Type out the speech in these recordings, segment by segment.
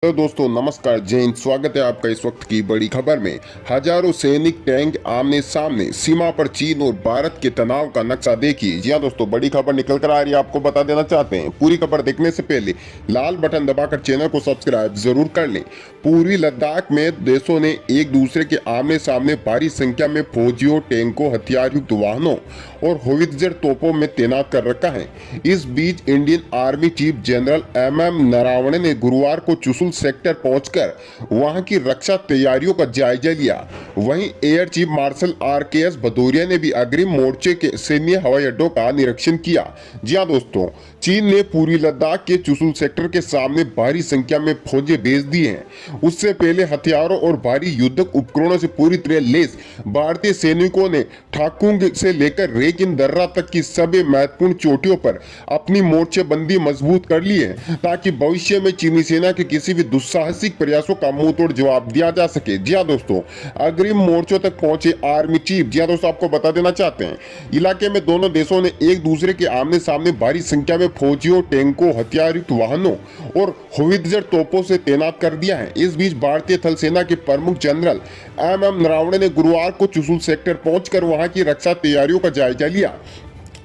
तो दोस्तों नमस्कार, जय हिंद। स्वागत है आपका इस वक्त की बड़ी खबर में। हजारों सैनिक टैंक आमने सामने, सीमा पर चीन और भारत के तनाव का नक्शा देखिए। जी हाँ दोस्तों, बड़ी खबर निकल कर आ रही है, आपको बता देना चाहते हैं। पूरी खबर देखने से पहले लाल बटन दबाकर चैनल को सब्सक्राइब जरूर कर लें। पूर्वी लद्दाख में देशों ने एक दूसरे के आमने सामने भारी संख्या में फौजियों, टैंकों, हथियार युक्त वाहनों और होवित्जर तोपों में तैनात कर रखा है। इस बीच Indian army chief general MM Naravane ने गुरुवार को चुशुल सेक्टर पहुंचकर वहां की रक्षा तैयारियों का जायजा लिया। वहीं air chief marshal RKS Bhadauria ने भी अग्रिम मोर्चे के सैन्य हवाई अड्डों का निरीक्षण किया। जी हाँ दोस्तों, चीन ने पूर्वी लद्दाख के चुशुल सेक्टर के सामने भारी संख्या में फौजें भेज दी हैं। उससे पहले हथियारों और भारी युद्धक उपकरणों से पूरी तरह लैस भारतीय सैनिकों ने ठाकुंग से लेकर रेकिन दर्रा तक की सभी महत्वपूर्ण चोटियों पर अपनी मोर्चेबंदी मजबूत कर ली है, ताकि भविष्य में चीनी सेना के किसी भी दुस्साहसिक प्रयासों का मुंहतोड़ जवाब दिया जा सके। जी हाँ दोस्तों, अग्रिम मोर्चों तक पहुंचे आर्मी चीफ। जी हाँ दोस्तों, आपको बता देना चाहते हैं, इलाके में दोनों देशों ने एक दूसरे के आमने सामने भारी संख्या में फौजियों, टैंकों, हथियार युक्त वाहनों और होवित्जर तोपों से तैनात कर दिया है। इस बीच भारतीय थल सेना के प्रमुख जनरल MM नरावणे ने गुरुवार को चुशुल सेक्टर पहुंचकर वहां की रक्षा तैयारियों का जायजा लिया।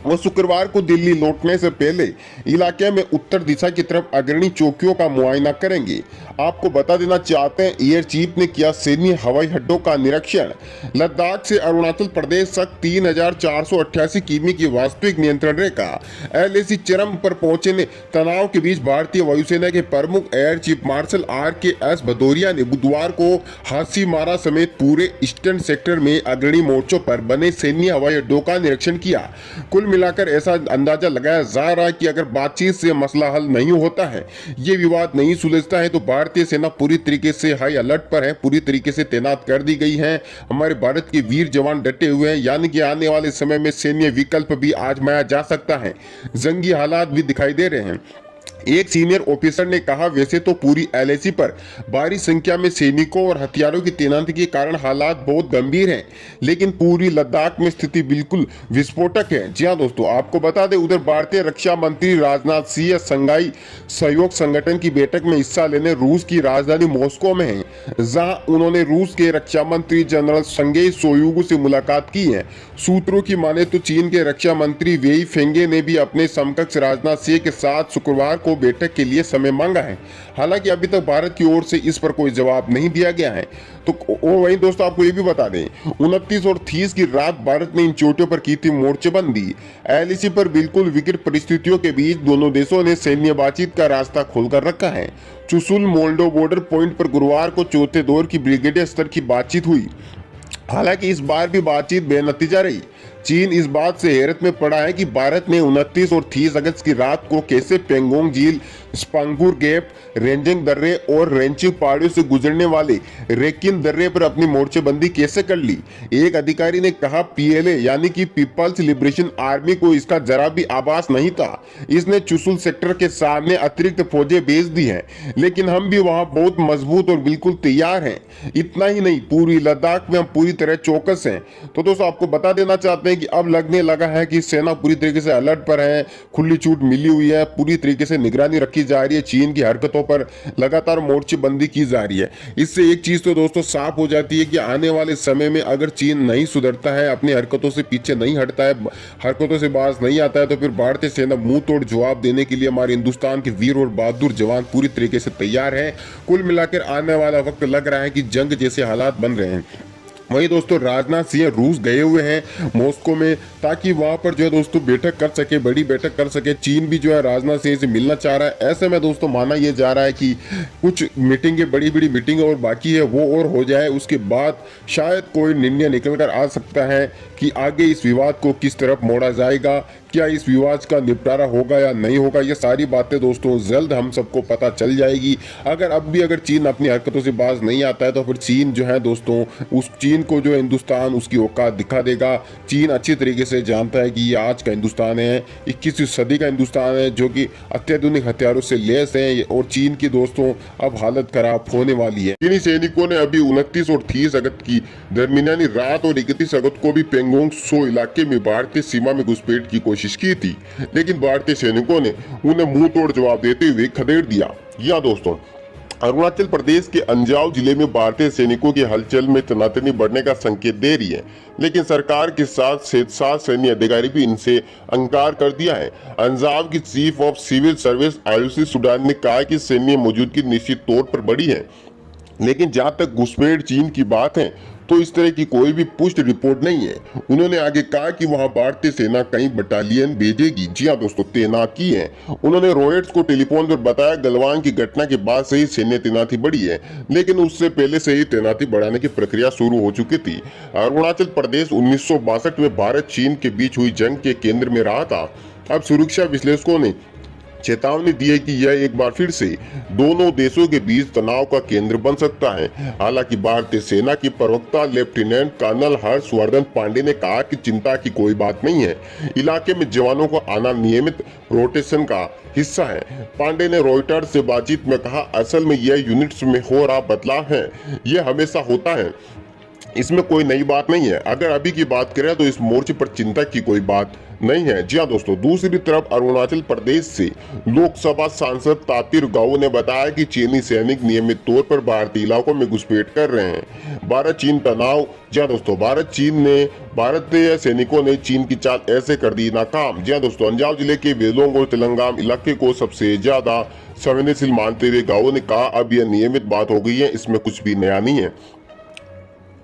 वो शुक्रवार को दिल्ली लौटने से पहले इलाके में उत्तर दिशा की तरफ अग्रणी चौकियों का मुआयना करेंगे। आपको बता देना चाहते हैं, एयर चीफ ने किया सैन्य हवाई अड्डों का निरीक्षण। लद्दाख से अरुणाचल प्रदेश तक 3488 किमी की वास्तविक नियंत्रण रेखा LAC चरम पर पहुंचने तनाव के बीच भारतीय वायुसेना के प्रमुख air chief marshal RKS Bhadauria ने बुधवार को हासीमारा समेत पूरे ईस्टर्न सेक्टर में अग्रणी मोर्चों पर बने सैन्य हवाई अड्डों का निरीक्षण किया। कुल मिलाकर ऐसा अंदाजा लगाया जा रहा है कि अगर बातचीत से मसला हल नहीं होता है, ये विवाद नहीं सुलझता है, तो भारतीय सेना पूरी तरीके से हाई अलर्ट पर है, पूरी तरीके से तैनात कर दी गई है। हमारे भारत के वीर जवान डटे हुए हैं, यानी कि आने वाले समय में सैन्य विकल्प भी आजमाया जा सकता है। जंगी हालात भी दिखाई दे रहे हैं। एक सीनियर ऑफिसर ने कहा, वैसे तो पूरी LAC पर भारी संख्या में सैनिकों और हथियारों की तैनाती के कारण हालात बहुत गंभीर हैं, लेकिन पूरी लद्दाख में स्थिति बिल्कुल विस्फोटक है। जी हाँ दोस्तों, आपको बता दें, उधर भारतीय रक्षा मंत्री राजनाथ सिंह संघाई सहयोग संगठन की बैठक में हिस्सा लेने रूस की राजधानी मॉस्को में हैं, जहां उन्होंने रूस के रक्षा मंत्री जनरल सर्गेई शोइगु से मुलाकात की है। सूत्रों की माने तो चीन के रक्षा मंत्री वेई फेंगे ने भी अपने समकक्ष राजनाथ सिंह के साथ शुक्रवार को बैठक के लिए समय मांगा है। हालांकि अभी तक भारत की ओर से इस पर कोई जवाब नहीं दिया गया है। तो वहीं दोस्तों, आपको ये भी बता दें, 29 और 30 की रात भारत ने इन चोटियों पर की थी मोर्चेबंदी। LAC पर बिल्कुल विकट परिस्थितियों के बीच दोनों देशों ने सैन्य बातचीत का रास्ता खोलकर रखा है। चुशुल मोल्डो बॉर्डर पॉइंट पर गुरुवार को चौथे दौर की ब्रिगेडियर स्तर की बातचीत हुई। हालांकि इस बार भी बातचीत बेनतीजा रही। चीन इस बात से हैरत में पड़ा है कि भारत ने 29 और 30 अगस्त की रात को कैसे पेंगोंग झील, स्पांगुर गैप, रेंजिंग दर्रे और रेंचिंग पहाड़ियों से गुजरने वाले रेकिन दर्रे पर अपनी मोर्चेबंदी कैसे कर ली। एक अधिकारी ने कहा, PLA यानी कि पीपल्स लिबरेशन आर्मी को इसका जरा भी आभास नहीं था। इसने चुशुल सेक्टर के सामने अतिरिक्त फौजें भेज दी हैं, लेकिन हम भी वहां बहुत मजबूत और बिल्कुल तैयार हैं। इतना ही नहीं, पूरी लद्दाख में हम पूरी तरह चौकस हैं। तो दोस्तों, आपको बता देना चाहते हैं कि अब लगने लगा है कि सेना पूरी तरीके से अलर्ट पर है, खुली छूट मिली हुई है, पूरी तरीके से निगरानी रखी जा रही है, चीन की हरकतों पर लगातार मोर्चेबंदी की जा रही है। इससे एक चीज तो दोस्तों साफ हो जाती है कि आने वाले समय में अगर चीन नहीं सुधरता है, अपनी हरकतों से पीछे नहीं हटता है, हरकतों से बाज नहीं आता है, तो फिर भारतीय सेना मुंह तोड़ जवाब देने के लिए हमारे हिंदुस्तान के वीर और बहादुर जवान पूरी तरीके से तैयार है। कुल मिलाकर आने वाला वक्त लग रहा है कि जंग जैसे हालात बन रहे हैं। वही दोस्तों, राजनाथ सिंह रूस गए हुए हैं मॉस्को में, ताकि वहां पर जो है दोस्तों बैठक कर सके, बड़ी बैठक कर सके। चीन भी जो है राजनाथ सिंह से मिलना चाह रहा है। ऐसे में दोस्तों माना यह जा रहा है कि कुछ मीटिंगें, बड़ी बड़ी मीटिंग और बाकी है वो और हो जाए, उसके बाद शायद कोई निर्णय निकल कर आ सकता है कि आगे इस विवाद को किस तरफ मोड़ा जाएगा, क्या इस विवाद का निपटारा होगा या नहीं होगा। ये सारी बातें दोस्तों जल्द हम सबको पता चल जाएगी। अगर चीन अपनी हरकतों से बाज नहीं आता है, तो फिर चीन जो है दोस्तों, उस चीन को जो हिंदुस्तान उसकी औकात दिखा देगा। चीन अच्छी तरीके से जानता है कि ये आज का हिंदुस्तान है, 21वीं सदी का हिंदुस्तान है, जो कि अत्याधुनिक हथियारों से लैस है। और चीन की दोस्तों अब हालत खराब होने वाली है। चीनी सैनिकों ने अभी 29 और 30 अगस्त की दरमियानी रात और 31 अगस्त को भी पेंगोंग सो इलाके में भारतीय सीमा में घुसपैठ की कोशिश की थी, लेकिन भारतीय सैनिकों ने उन्हें मुंह तोड़ जवाब देते हुए खदेड़ दिया। या दोस्तों, अरुणाचल प्रदेश के अंजाव जिले में भारतीय सैनिकों की हलचल में तनातनी बढ़ने का संकेत दे रही है, लेकिन सरकार के साथ 7 सैन्य अधिकारी भी इनसे इंकार कर दिया है। अंजाव की chief of civil service Ayushi Sudan ने कहा कि सैन्य मौजूदगी निश्चित तौर पर बढ़ी है, लेकिन जहां तक घुसपैठ चीन की बात है तो इस तरह की कोई भी पुष्ट रिपोर्ट नहीं है। उन्होंने आगे कहा कि वहां भारतीय सेना कई बटालियन भेजेगी। जी हाँ दोस्तों, तैनात की है। उन्होंने रॉयटर्स को टेलीफोन पर बताया गलवान की घटना के बाद से ही सैन्य तैनाती बढ़ी है, लेकिन उससे पहले से ही तैनाती बढ़ाने की प्रक्रिया शुरू हो चुकी थी। अरुणाचल प्रदेश 1962 में भारत चीन के बीच हुई जंग के केंद्र में रहा था। अब सुरक्षा विश्लेषकों ने चेतावनी दी है कि यह एक बार फिर से दोनों देशों के बीच तनाव का केंद्र बन सकता है। हालांकि भारतीय सेना की प्रवक्ता लेफ्टिनेंट कर्नल हर्षवर्धन पांडे ने कहा कि चिंता की कोई बात नहीं है, इलाके में जवानों को आना नियमित रोटेशन का हिस्सा है। पांडे ने रॉयटर्स से बातचीत में कहा, असल में यह यूनिट्स में हो रहा बदलाव है, यह हमेशा होता है, इसमें कोई नई बात नहीं है। अगर अभी की बात करें तो इस मोर्चे पर चिंता की कोई बात नहीं है। जी हाँ दोस्तों, दूसरी तरफ अरुणाचल प्रदेश से लोकसभा सांसद तापिर गाओ ने बताया कि चीनी सैनिक नियमित तौर पर भारतीय इलाकों में घुसपैठ कर रहे हैं। भारत चीन तनाव। जी हाँ दोस्तों, भारतीय सैनिकों ने चीन की चाल ऐसे कर दी नाकाम। जी हाँ दोस्तों, अंजाव जिले के वेलोंग और तेलंगाम इलाके को सबसे ज्यादा संवेदनशील मानते हुए गाओ ने कहा, अब यह नियमित बात हो गई है, इसमें कुछ भी नया नहीं है।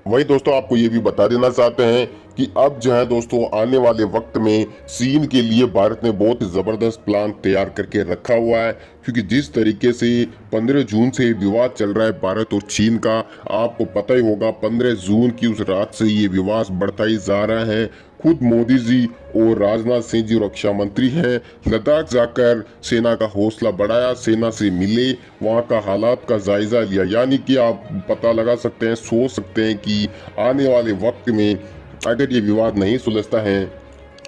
वही दोस्तों, आपको ये भी बता देना चाहते हैं कि अब जो है दोस्तों, आने वाले वक्त में चीन के लिए भारत ने बहुत ही जबरदस्त प्लान तैयार करके रखा हुआ है, क्योंकि जिस तरीके से 15 जून से विवाद चल रहा है भारत और चीन का, आपको पता ही होगा 15 जून की उस रात से ये विवाद बढ़ता ही जा रहा है। खुद मोदी जी और राजनाथ सिंह जी रक्षा मंत्री हैं, लद्दाख जाकर सेना का हौसला बढ़ाया, सेना से मिले, वहां का हालात का जायजा लिया। यानी कि आप पता लगा सकते हैं, सोच सकते हैं कि आने वाले वक्त में अगर ये विवाद नहीं सुलझता है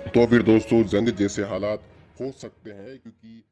तो फिर दोस्तों जंग जैसे हालात हो सकते हैं, क्योंकि